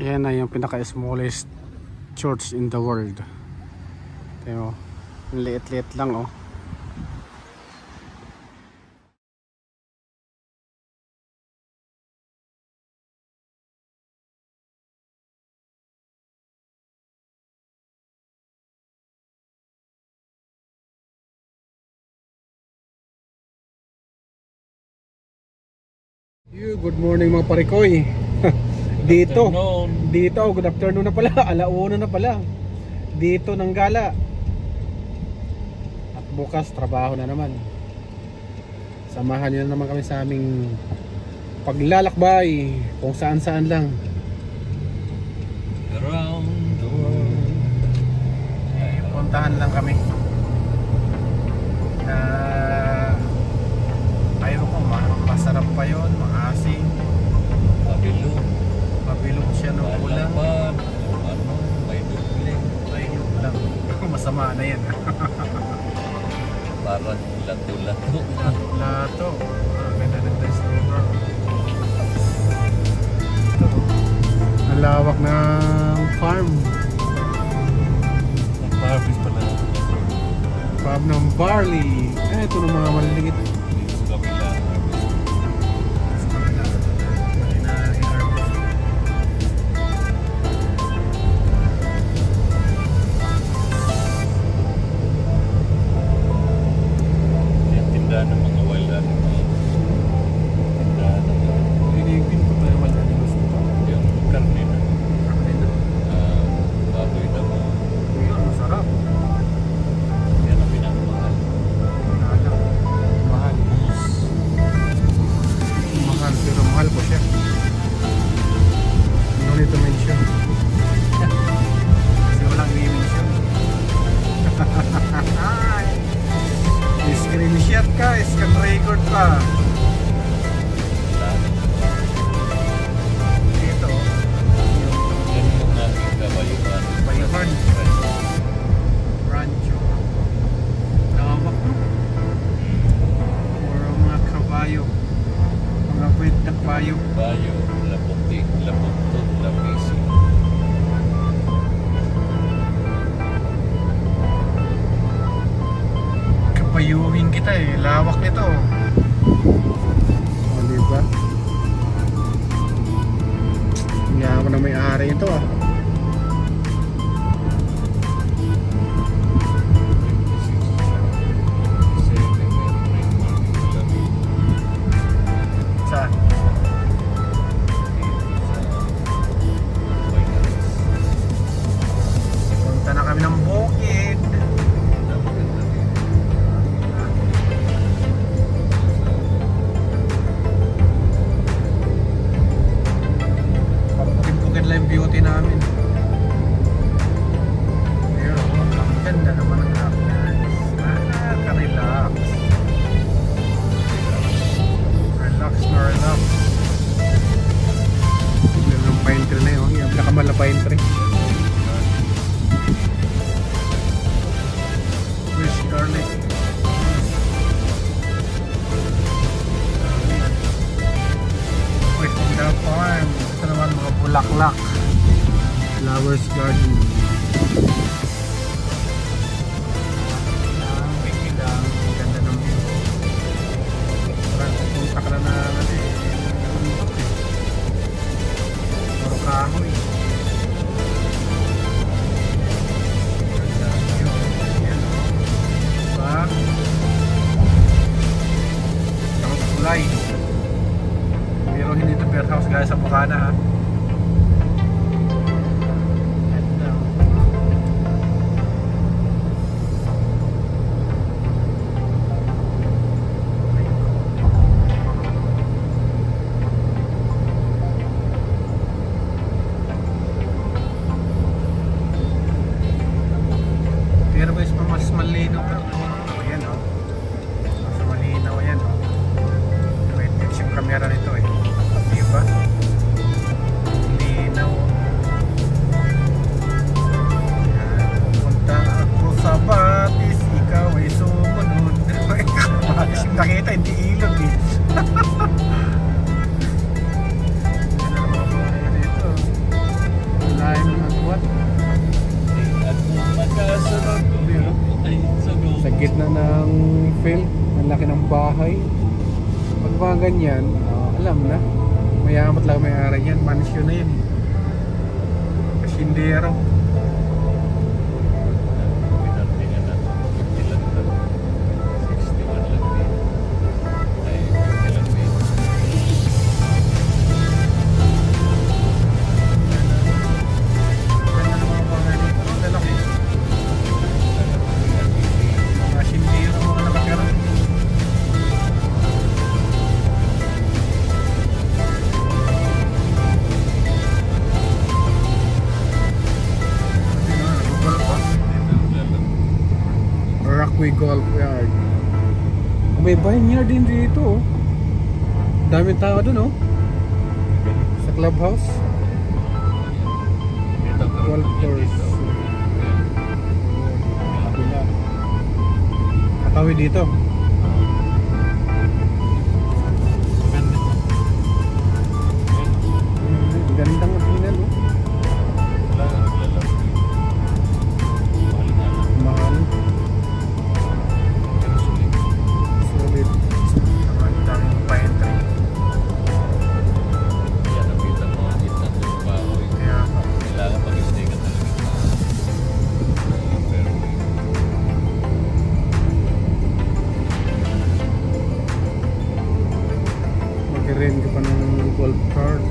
Yan na yung pinaka-smallest church in the world. Tayo, liit-liit lang oh. Good morning mga parikoy. Dito, good afternoon na pala, alauna na pala. Dito ng gala. At bukas trabaho na naman. Samahan niyo na naman kami sa aming paglalakbay kung saan-saan lang. Around the world. Puntahan lang kami. Ayaw ko, masarap pa yun, maasim. Mabilog siya ng ulang. May dubling. May ulang. Masama na yan. Parang lato-lato. Lato. Ganda ng restaurant. Ito. Ang lawak ng farm. Harvest pala. Farm ng barley. Ito ng mga maliliit. Dito sa kabila. Yung tindahan ng mga wild animals. Tindahan ng mga Pinipin ko pa naman ang gusto ko. yung karne na. Baboy na mga. Yun, masarap. Yan ang pinamahal. Mahal. Mahal. Mahal, pero mahal po siya. No need to mention. Kasi walang i-mention. Screenshot ka, scan record pa. Dito, Yan yung aking kabayuan. Bayuhan. Rancho. Lawak no? Puro mga kabayo. Mga kwit na kabayo. Bayo, laputi, laputod, lapisi. Kapayuhin kita eh. Lawak nito. O diba? Hindi ako na may-ari ito ah. Saan? Punta na kami ng bukid. Bukid lang yung beauty namin. Ayun, ang ganda naman ng ambiance. Nakaka-relax. Relax na relax. Tignan ng pine tree na yun. Yung nakamal na pine tree. Fresh garlic. Wait, the farm. Ito naman mga bulaklak. Flowers garden. Wiki lang. Ganda ng view. Parang pupunta ka na natin. Puro kahoy. Ganda ng view. Yan o. Diba? Tapos kulay. Pero hindi ito beer house guys sa Bukana ha. Ganda. Pero guys, mas malinaw ka. Ayan o. Mas malinaw yan o. Wait, yung camera nito eh. Diba? Fairfield, ang laki ng bahay. Pag mga ganyan, alam na, mayamat lang may-ari yan, mansyon na yan. Kasindero. Pinartingan na 50 lang na. 61 lang din. Ay, 50 lang din. Ganda ng mga bahay dito, ang lalaki. Mga sindero, mga nakatira. Rockway Golf Yard. May vineyard din dito. Daming tao dun, sa clubhouse. Golf course. Katawid dito. Gandang tingnan, mahal. Sulit. Ang daming pine tree. Kaya mag-rent ka pa ng golf cart.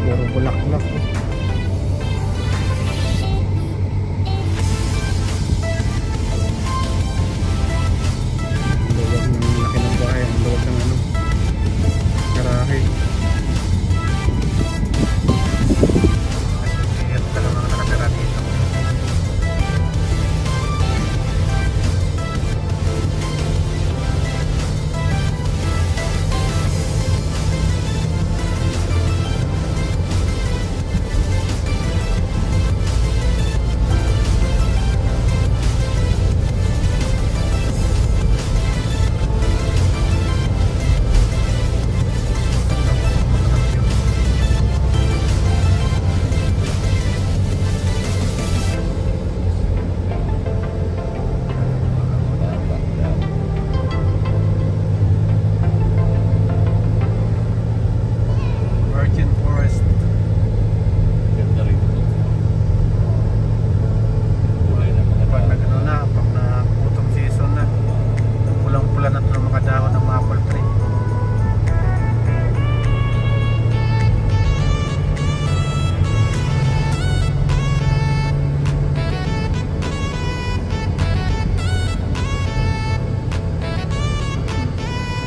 Puro bulaklak. Luwag ng laki ng bahay. Ang luwag ng garahe. Ito talaga nakatira dito. Virgin Forest. Pag pag na-autumn season na, pulang-pula na ito ng mga dahon ng maple tree.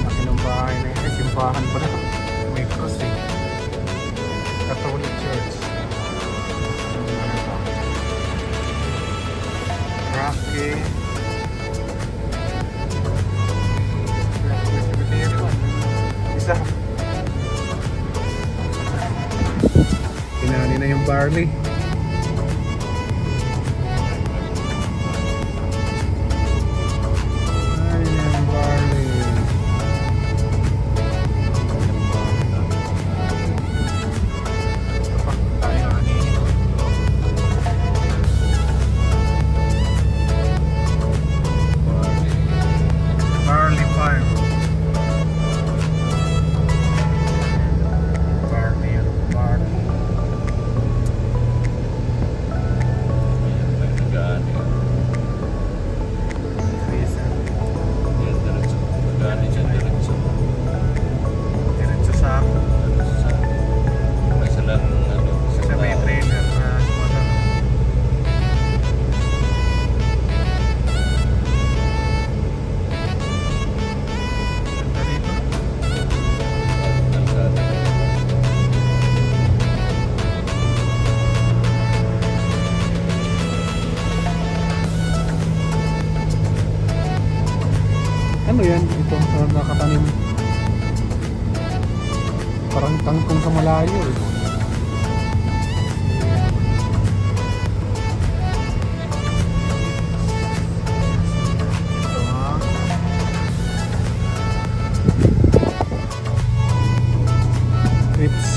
Laki ng bahay na yun. Simbahan pala. May cross Catholic Church. Rocky. Isa. Pinani na yung barley. Ay, yung barley. Barley farm. Barley. Diretso sa sa may trailer na sumasama. Ganda dito. Ano yan? Ito nakatanim. Parang kangkong sa malayo. Trips.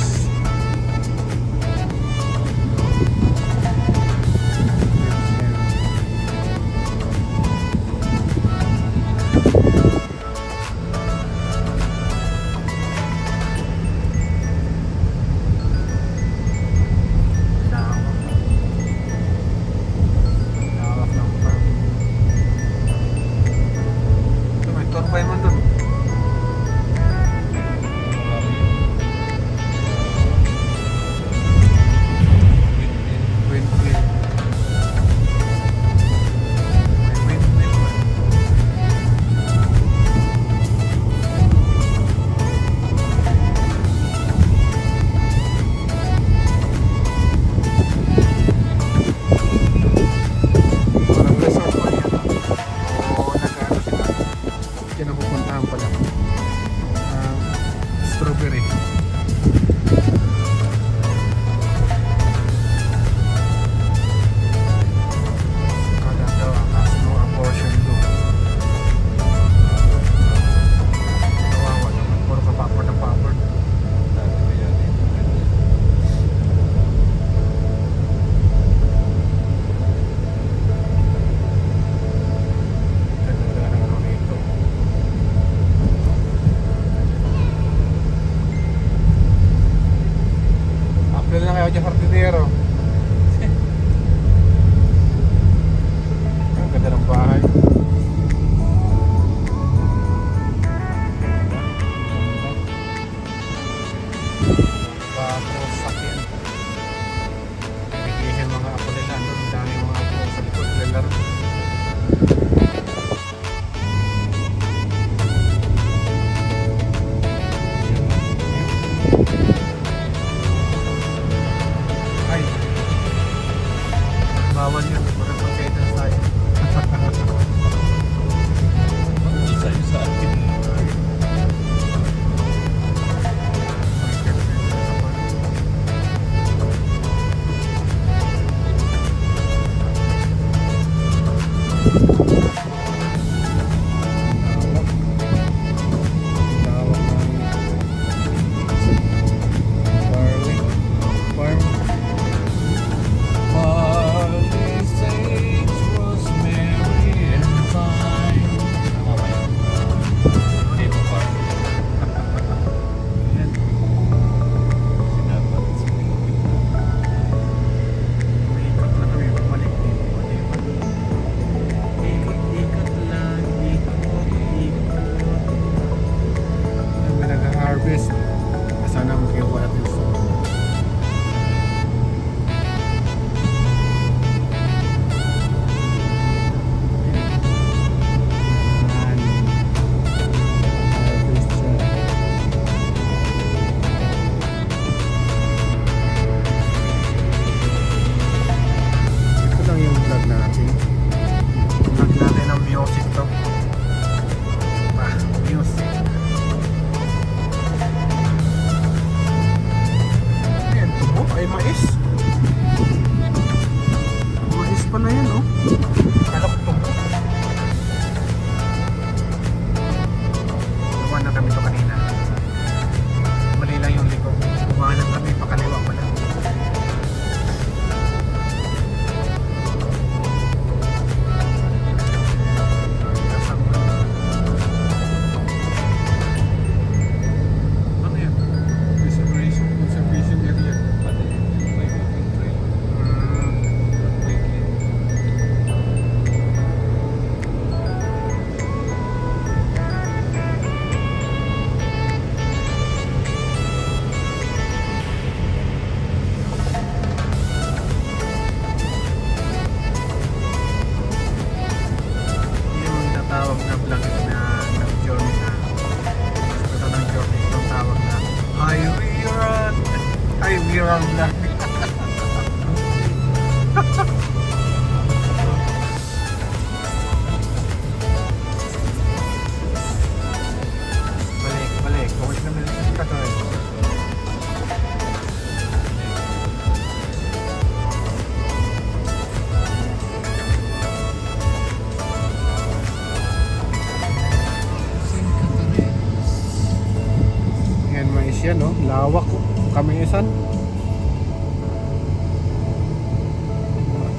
Lawak ko. Kamisan.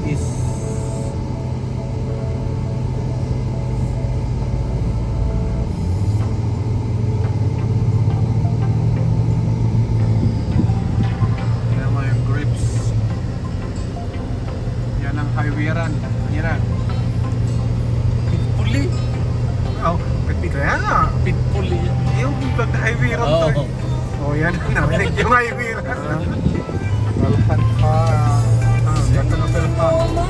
Is yan mga yung grips. Yan ang highway-ran. Yan. Pitpuli. Oh, kaya nga. Pitpuli. Yung highway-ran to. Oo. Oh, yan. Narinig yung highway-ran. Malhan pa. Ganda ng Malhan.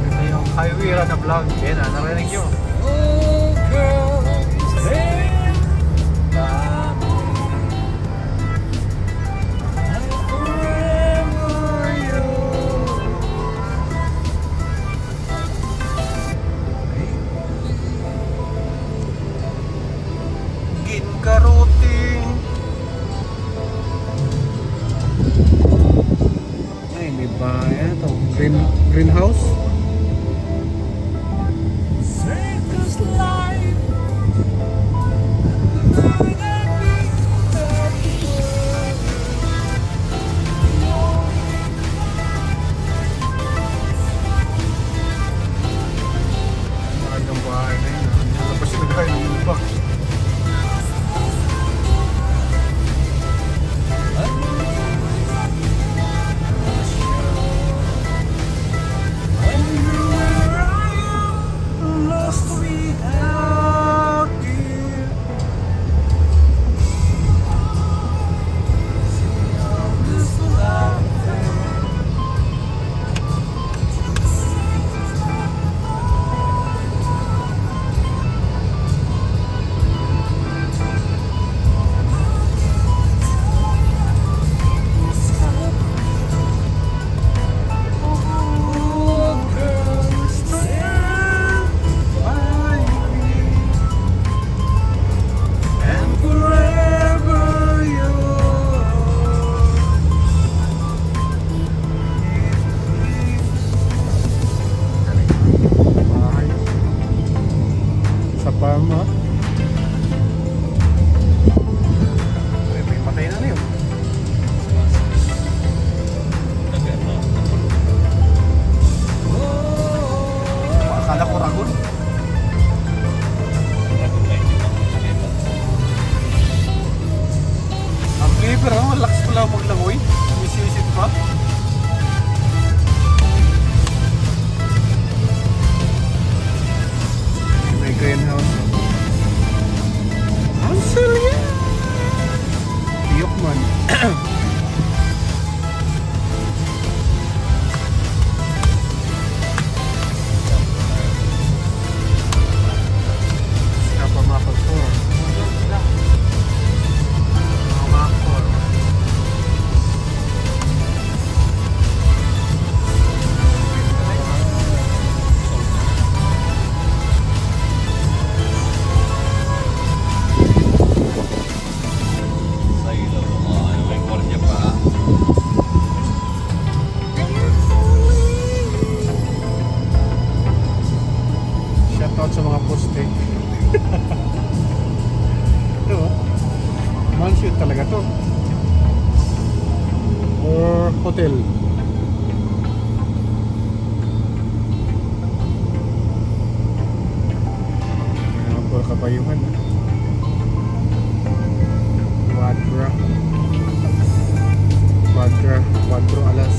Ito yung highway-ran na vlog. Yan na, narinig yun. Ginkaruting. Ay, may bayan ito. Greenhouse. Mahal ng bahay na yun. Tapos yung nagkain ng lubak. Palma. Ay, may patay na yun. Akala ko ragon. Ang flavor, ang lakas pala maglangoy. Isisit pa. May greenhouse. Hansel yan! Tiyok man. Siapa makal po? Makal. Shoutout sa mga poste. Ito, mansion talaga to. Or hotel. Ayan po kabayuhan. Quadro alas.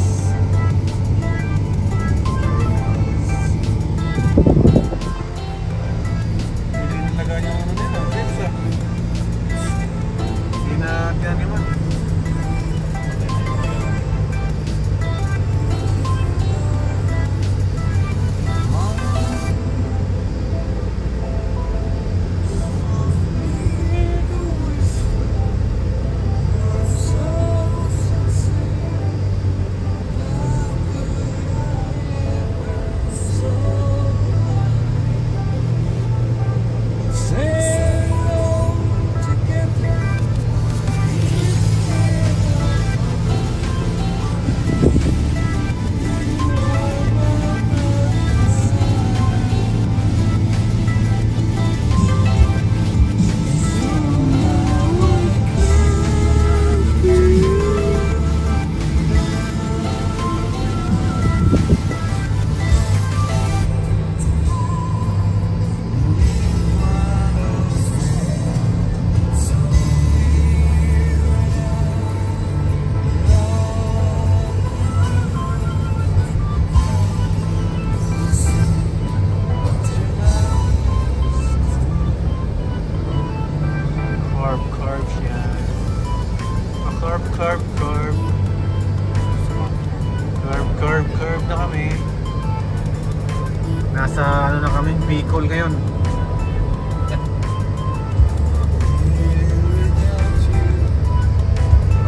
Nasa ano na kami, Bicol ngayon.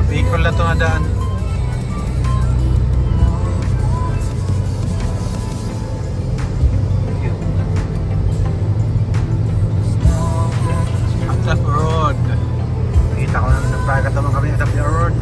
Bicol na ito na daan. Atap Road. Kita ko na nagpagat naman kami Atap Road.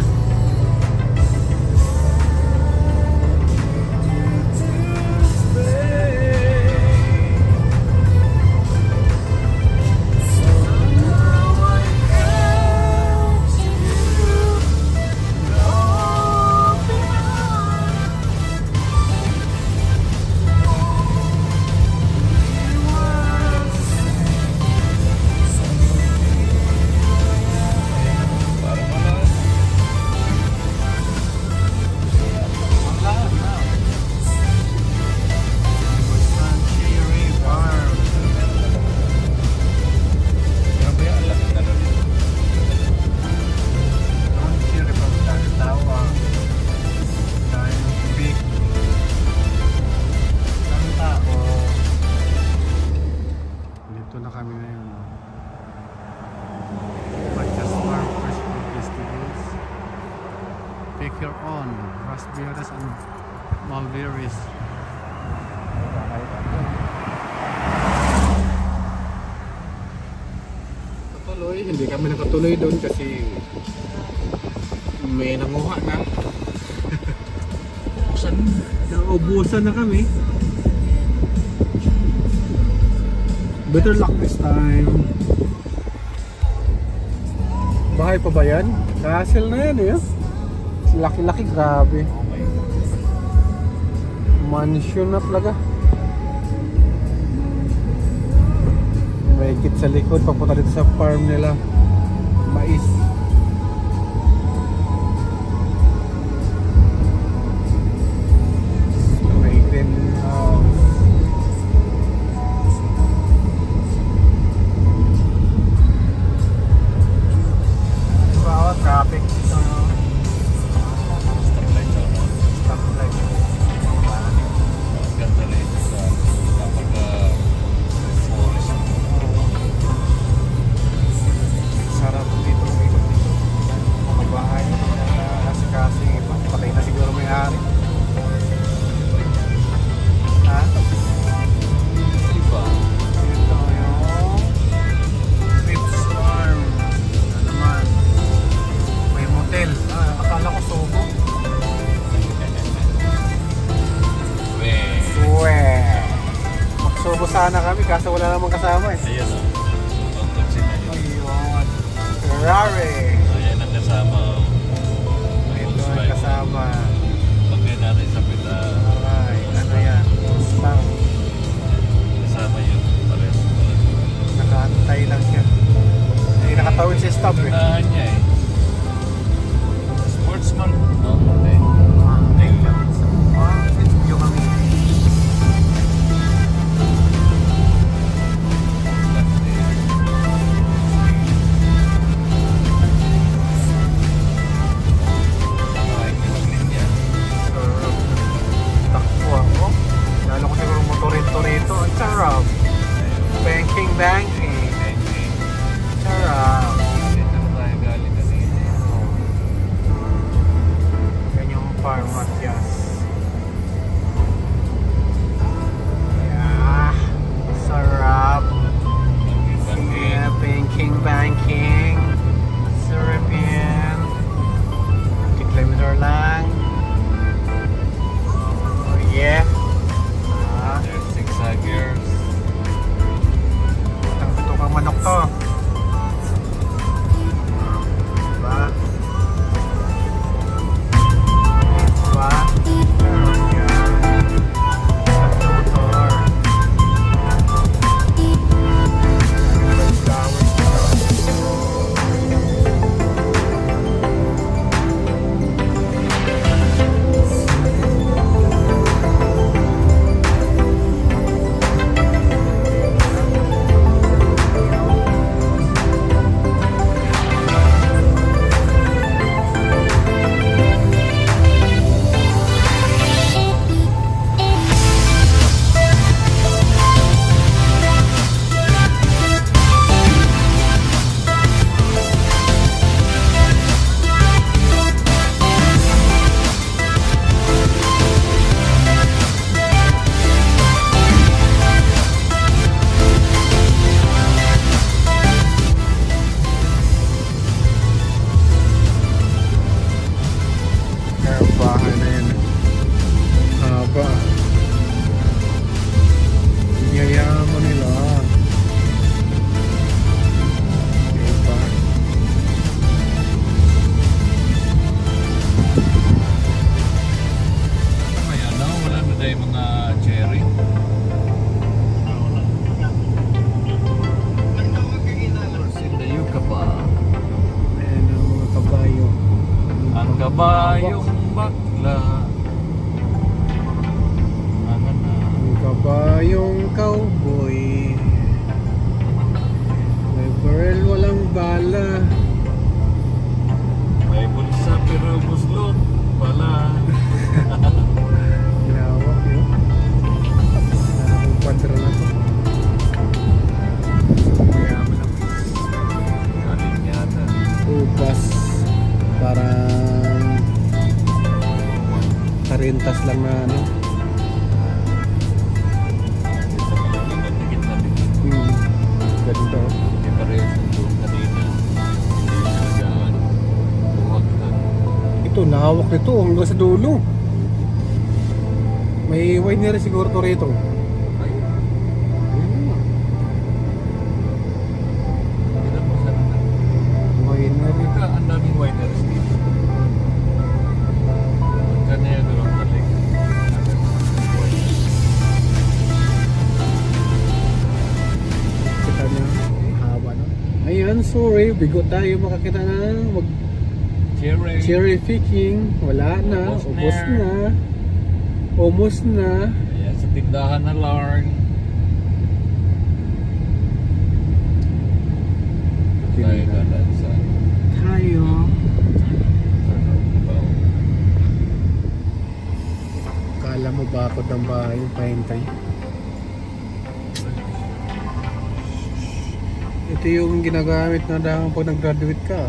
Pick your own raspberries and mulberries. Tuloy, hindi kami nakatuloy doon kasi may nanguha na. Naubusan na kami. Better luck this time. Bahay pa ba yan? Castle na yan eh. Laki-laki, grabe. Mansion na talaga. May kit sa likod, papunta dito sa farm nila. Mais. May greenhouse. Wow, traffic dito. Sana kami kaso wala namang kasama eh. Ayan o. Ayun. Ferrari. Ayan ang kasama o. Ito ang kasama. Pagkain natin sa pita. Alright. Ano yan? Mustang. Kasama yun. Pares. Nakaantay lang siya. Hindi nakatawid si stop eh. Unahan niya eh. Sportsman. No? Hindi. Yung kami. kabayong bakla. Ano na? Ang kabayong cowboy. May barrel, walang bala. May bulsa pero buslot pala. Lawak yun. Nakakong kwadra na to. Mayaman ang alin yata. Ubas. Parang karintas lang na ano. Dikit na dikit. Ganito. Hindi parehas ng doon kanina. Hindi nalagaan. Buwag na. Ito, nahawak nito hanggang sa dulo. May winery siguro to rito. Ay, hindi mo sana na. Winery. Ika, ang daming wineries dito. Kanaya doon talig. Kita niya. Haba na. Ayan, sorry. Bigo tayo makakita na. Cherry. Cherry picking. Wala na. Ubos Ubos na. na. Almost na. Ayan, sa tindahan na Larn. Tayo galan sa Tayo. Kala mo bakod ng bahay yung pahintay. Ito yung ginagamit na dahil pag nag-graduate ka.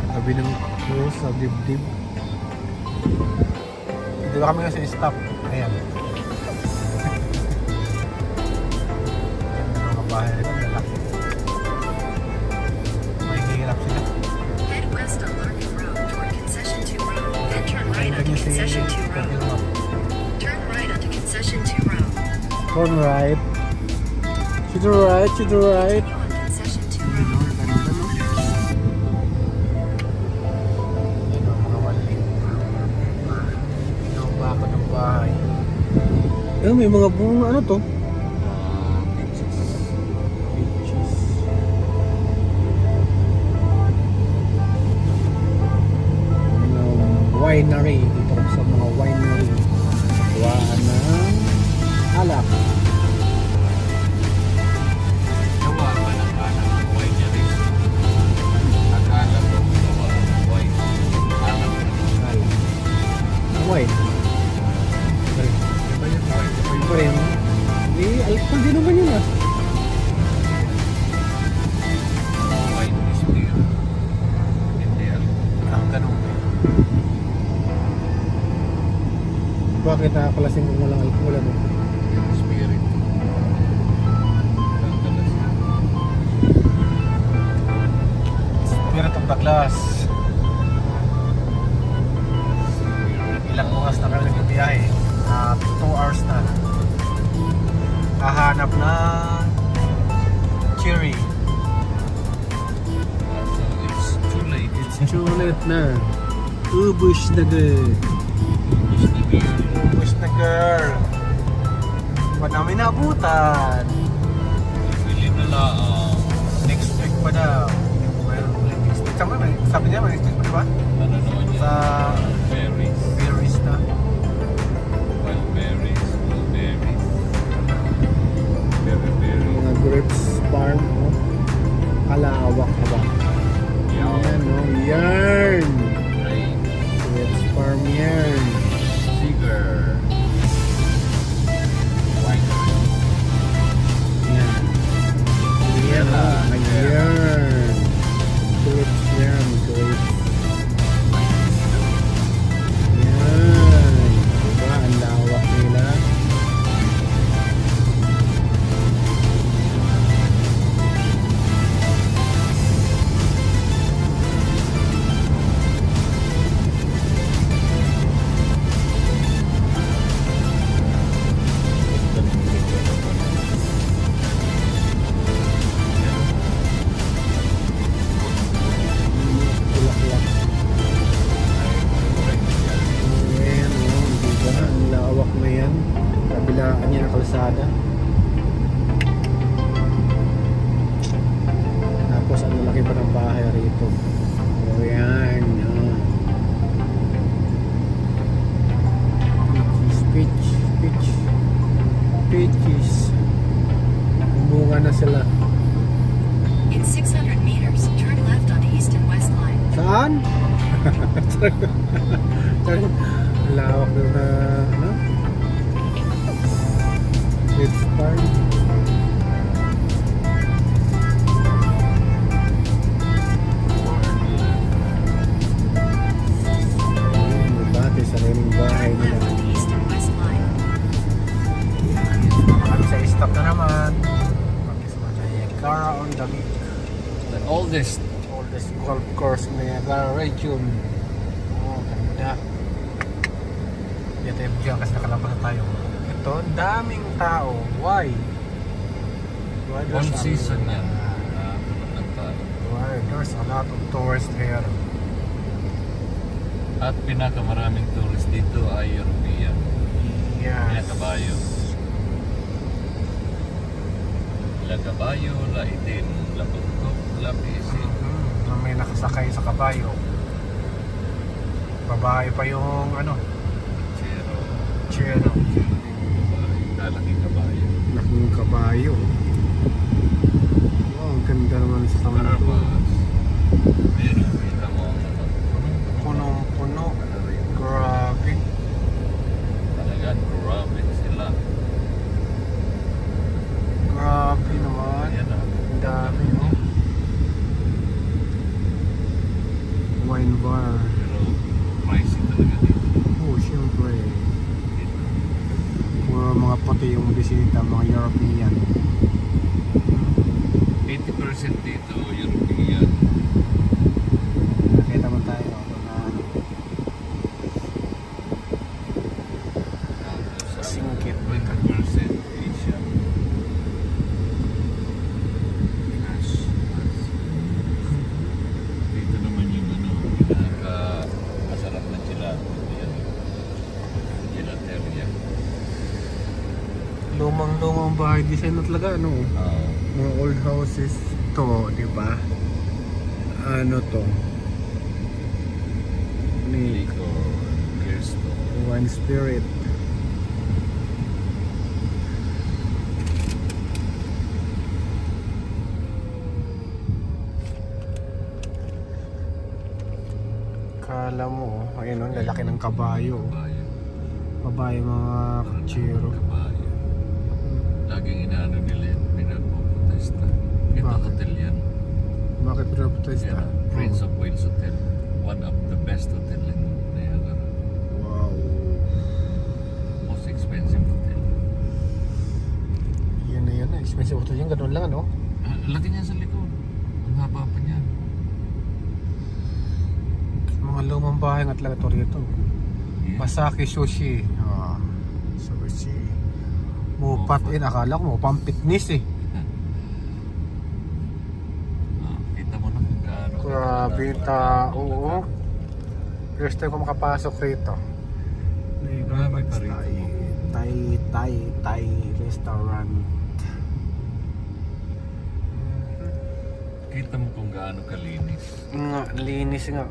Sabi ng cross sa dibdib. Dito kami kasi stop. Ayan. Mga bahay nila lalaki. May hirap sila. Head west on Larkin Road toward Concession 2 Road, then turn right onto Concession 2 Road. Turn right onto Concession 2 Road. Turn right. To the right, to the right. Continue on Concession 2 Road. May mga bunga ano to? beaches. Beaches. Winery. Dito sa mga winery. Tuwaan ng alak. Gawa ba ng anak ng wineries? Akala ko gawa ng wine. Anak ng Alak. Wine. iba yung wine. Wine pa rin. Alcohol din naman yun ah. Wine is beer. Hindi alcohol. Ganun. Bakit nakakalasing kung walang alcohol ano? Yung spirit. Ang talas yun. Spirit of the glass. Ilang oras na kami nagbibiyahe? 2 hours na. Hahanap na cherry. So it's too late. It's too late na. Ubus na girl. Ubus na girl. Pa namin naabutan. Bili na lang. Next week pa daw. Well, next week. Sabi niya, next week pa diba? Ano naman yan? Sa Berries. berries na. Wild berries. Blueberries. Berry. Mga grapes farm. Oh. Kalawak na ba? Yan o. Yarn. Rain. Grapes farm yarn. Figure. Wine. Yan. Yan o. May yarn. Grapes yarn. Grapes. Yan. Diba? Ang lawak nila. Bulaklak. Ayan o. Diba? Ang lawak na yan. Kabilaan niya na kalsada. Lawak na ano? It's fine. Dati sa rin bahay Turn nila. left on East and West Line. Kami sa stop na naman. Niagara on the Lake. The oldest. Oldest golf course in Niagara region. Oh, ganda. Dito yung dyan kasi nakalabas na tayo. Ito, daming tao. Why? Why One there's season a- yan. Nagtalo. Why there's a lot of tourists here. At pinakamaraming tourist dito ay European. Yes. Kabayo. La kabayo, la itim, la bangkok, la pisik. Na may nakasakay sa kabayo. Babae pa yung ano, Chero. chero. Lalaking kabayo. Laking kabayo. Oh, ang ganda naman sa sama na to. Carabas. Pero kita mo ang ano. Punong-puno. Grabe. Talagang grabe sila. Grabe naman. Ayan ah. Ang dami, no? Wine bar. Pero pricey talaga dito. Oh, syempre. Mga puti yung bisita, mga European. 80% dito European. Nakita mo tayo na ano, Tapos singkit. 20% Asian. Dito naman yung ano, pinaka-masarap na sila. Yan. Gelateria. Lumang-lumang bahay design na talaga, ano? Mga old houses to, di ba? Ano to? Ni Liquor, Clearstone. Wine Spirit. Kala mo, ayun o, lalaki ng kabayo. Kabayo. Babae mga chiro. Kabayo. Laging inaano nila yan, pinagpupunta. Ito Bakit? hotel yan. Bakit pinaputaysta? Yan, Prince of Wales Hotel. One of the best hotel in Niagara. Wow. Most expensive hotel. Yan na yan, expensive hotel yung ganun lang, ano? Lagi niya sa likod. Ang haba pa niya. Mga lumang bahay nga talaga to rito. Yeah. Masaki Sushi. Sushi. Mupat in, akala ko mo pang fitness eh. Kita mo na kung gaano. Grabe yung tao. Oo. First time ko makapasok rito. Grabe pa rito. Thai restaurant. Kita mo kung gaano kalinis. Nga, linis nga.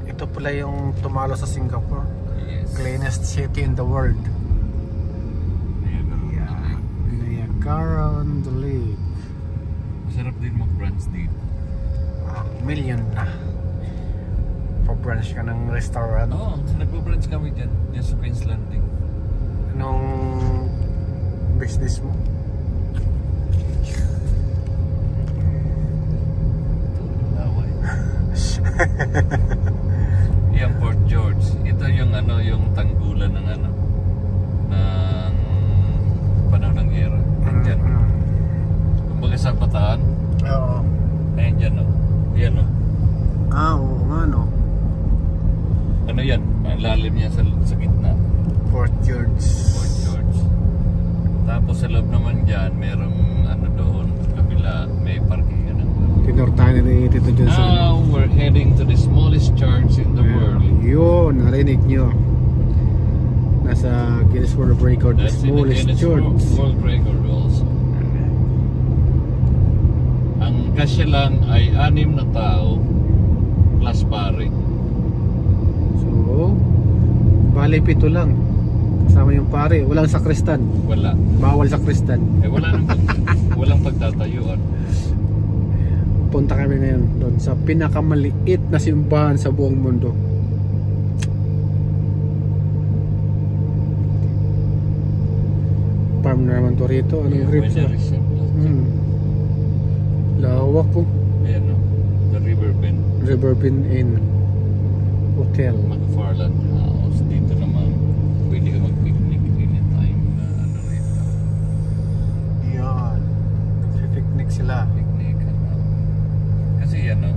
Ito pala yung tumalo sa Singapore. Yes. Cleanest city in the world. Niagara. Yeah. Niagara on the Lake. Masarap din mag-brunch dito. Million na. Pa-brunch ka ng restaurant. Oo, nagpo-brunch kami dyan. Dyan sa Queen's Landing. Anong business mo? Laway. Yung Port George. Ito yung ano, yung tanggulan ng ano, ng panahon ng era. Andyan. Kumbaga sa Bataan. Oo. Ayan dyan o. Ayan o. Oo nga no. Ano yan? Ang lalim niya sa gitna. Port George. Port George. Tapos sa loob naman dyan, merong ano doon, kabila, may parking yan. Tinortahan na ni Tito Johnson. Now we're heading to the smallest church in the world. Yun, narinig nyo. Nasa Guinness World Record, the That's in the smallest Guinness church. World Record also. Ang kasya lang ay 6 na tao plus pare. So, bali 7 lang. Kasama yung pare, walang sakristan. Wala. Bawal sakristan. Walang pagtatayuan. Punta kami ngayon doon sa pinakamaliit na simbahan sa buong mundo. ka rito. Anong grip siya? Lawak ko. Ayan o. The Riverbend. Riverbend Inn Hotel. McFarland House. Dito naman pwede ka mag-picnic anytime na ano rito. Yan. Nag-picnic sila. Picnic. Kasi yan o.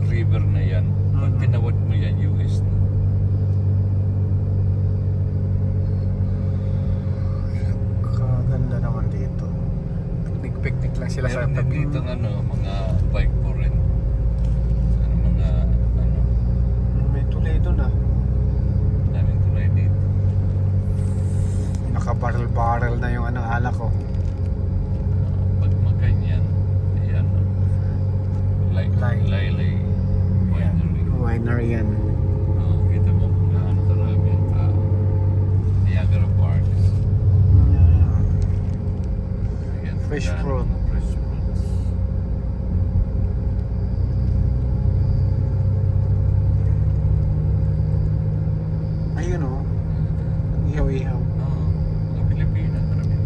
River na yan. Pag tinawad mo yan, US na. Kaganda naman dito. Picnic lang sila sa meron din dito ng mga bike for rent. Mga may tulay doon daming tulay dito. Naka-barrel na yung alak ko. Pag maganyan, ayan. Laylay Winery. Winery yan. Kita mo kung gaano karami ang tao. Niagara Parks. Ayan, Fresh gaano fruit. mga fresh fruits. Ayun ihaw-ihaw. Mga Pilipina.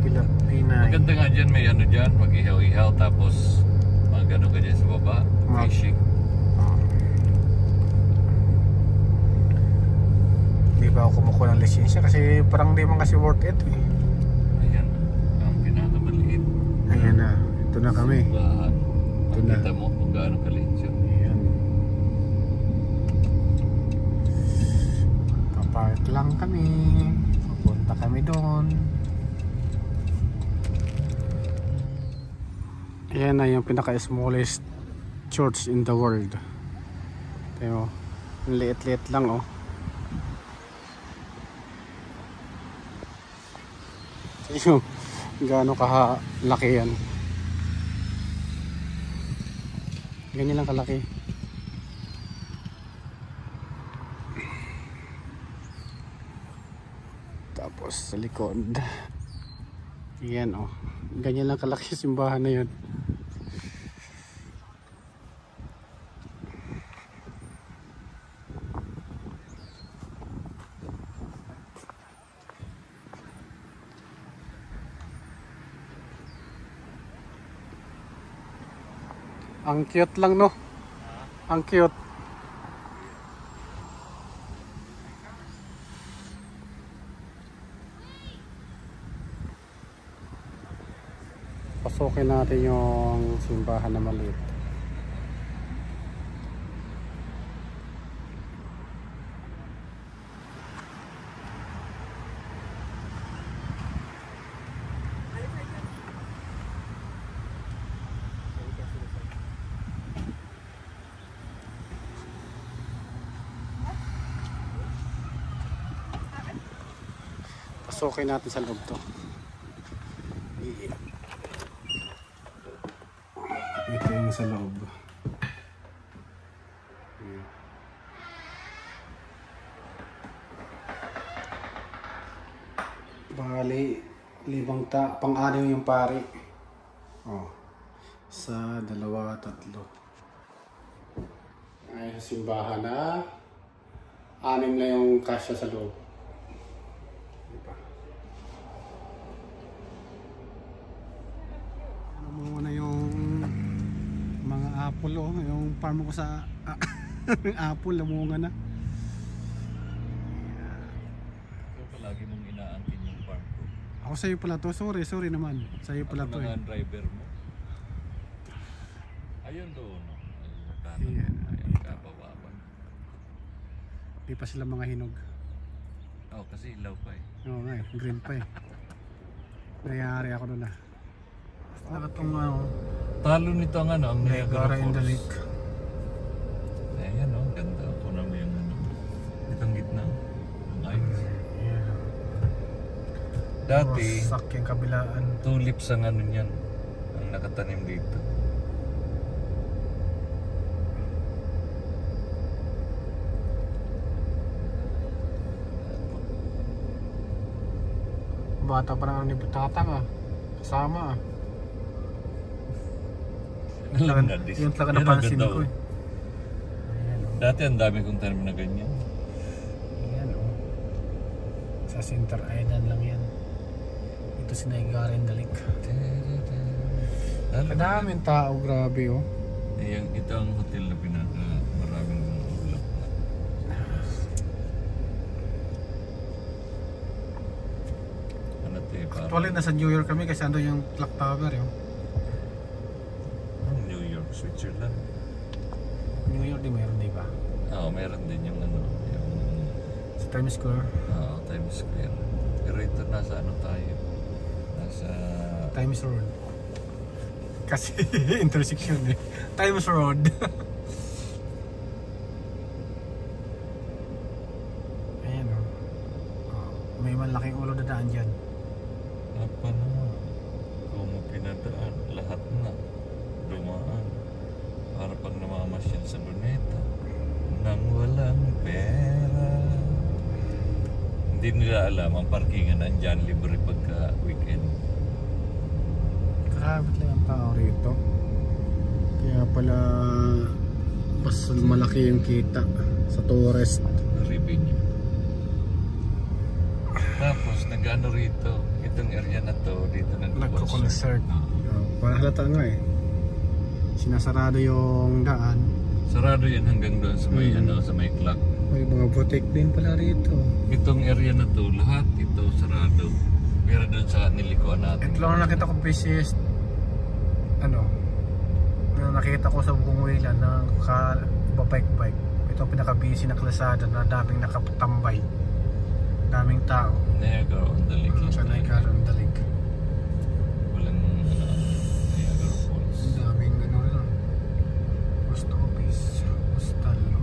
Pilipina. Maganda nga dyan, may ano dyan, mag-ihaw-ihaw, tapos mag-ano ka dyan sa baba, fishing. Hindi ba ako kumukuha ng lisensya kasi parang di man kasi worth it Ayan, ang pinakamaliit. Ayan na, ito na kami. Bahan. Ito na. Makita mo kung gaano kaliit yun. Ayan. Papark lang kami. Papunta kami doon. Ayan na yung pinaka-smallest church in the world. Tayo, ang liit-liit lang yung gaano kalaki yan. Ganyan lang kalaki. Tapos sa likod yan ganyan lang kalaki simbahan na yun. Ang cute lang ang cute. Pasukin natin yung simbahan na maliit. Pasukin natin sa loob to. Ito yung sa loob. Bali, pang-anim yung pari. Sa 2, 3. Ay, sa simbahan na 6 na yung kasya sa loob. Apple yung farm ko sa apple lamunga na. Ikaw palagi mong inaangkin yung farm ko. Ako sa'yo pala to, sorry naman. Sa'yo pala to Ang driver mo. Ayun doon. Ayan, Ayan, kapawaban. Di pa sila mga hinog. Kasi ilaw pa Oo nga green pa Nayari ako doon Nakatong talo nito ang ang Niagara in the Lake. Ayan ganda. Puno mo yung itong gitna. Ang ayos. Dati, sakyang kabilaan. tulips ang niyan. Ang nakatanim dito. Bata pa naman ni Tatang kasama Yung talaga napansin ko Dati ang dami kong tanim na ganyan. Ayan Sa Center Island lang yan. dito si Niagara Lake. Alam mo, Kadaming tao, grabe oh. ito ang hotel na pinaka maraming ulap. Ano ito eh, parang Actually, nasa New York kami kasi ando yung clock tower yun. New York, Switzerland. New York di mayroon, di ba? Oo, meron din yung ano, yung Sa Times Square. Times Square. Pero ito nasa ano tayo? Nasa Times Road. Kasi intersection eh. Times Road. Ayan oh. May malaking ulo na daan dyan. apa na? Kung mo pinadaan, lahat na dumaan. Para pag namamasyal sa Luneta nang walang pera. Hindi nila alam ang parkingan andyan libre pagka weekend. Grabe lang ang tao rito. Kaya pala mas malaki yung kita sa tourist. Revenue. Tapos nag-ano rito, itong area na to, dito Nagko-concert. Para halata nga eh. Sinasarado yung daan. Sarado yan hanggang doon sa may ano, sa may clock. May mga boutique din pala rito. Itong area na to, lahat ito sarado. Pero doon sa nilikuan natin. Ito lang nakita ko PCS ano na nakita ko sa Bungwilan na bike. Ito ang pinaka-busy na kalsada na daming nakatambay. Daming tao. Niagara on the Lake. Sa Niagara on the Lake. Walang Niagara Falls. Ang daming ano rin. Post office. Postal, no?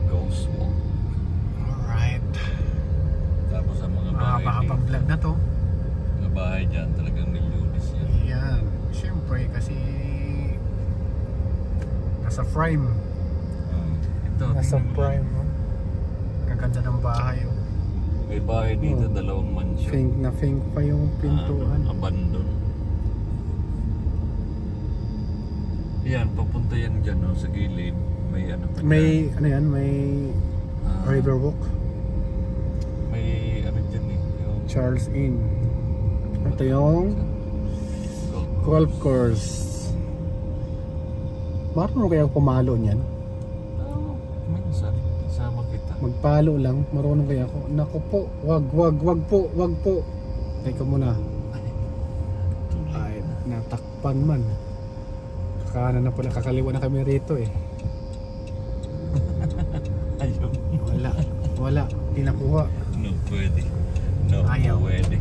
Ghost Walk. Alright. Tapos ang mga bahay Mahaba-habang vlog na to. mga bahay dyan talagang nilunis yan. Yan. Siyempre kasi nasa prime. Ito, Nasa tingnan mo. prime, no? Kaganda ng bahay, oh. May bahay dito, dalawang mansion. Think pa yung pintuan. Abandon. Yan, papunta yan dyan no, sa gilid. May ano pa dyan. May, ano yan, may Riverwalk. May ano dyan eh. Yung Charles Inn. Ito yung golf course. Marunong kaya pumalo niyan? Minsan, kasama kita. Magpalo lang, marunong kaya ako. Naku po, wag po. Teka muna. Ay, natakpan man. Kakanan na pala, kakaliwa na kami rito eh. Ayaw. Wala, di nakuha. No, pwede. No, Ayaw. pwede.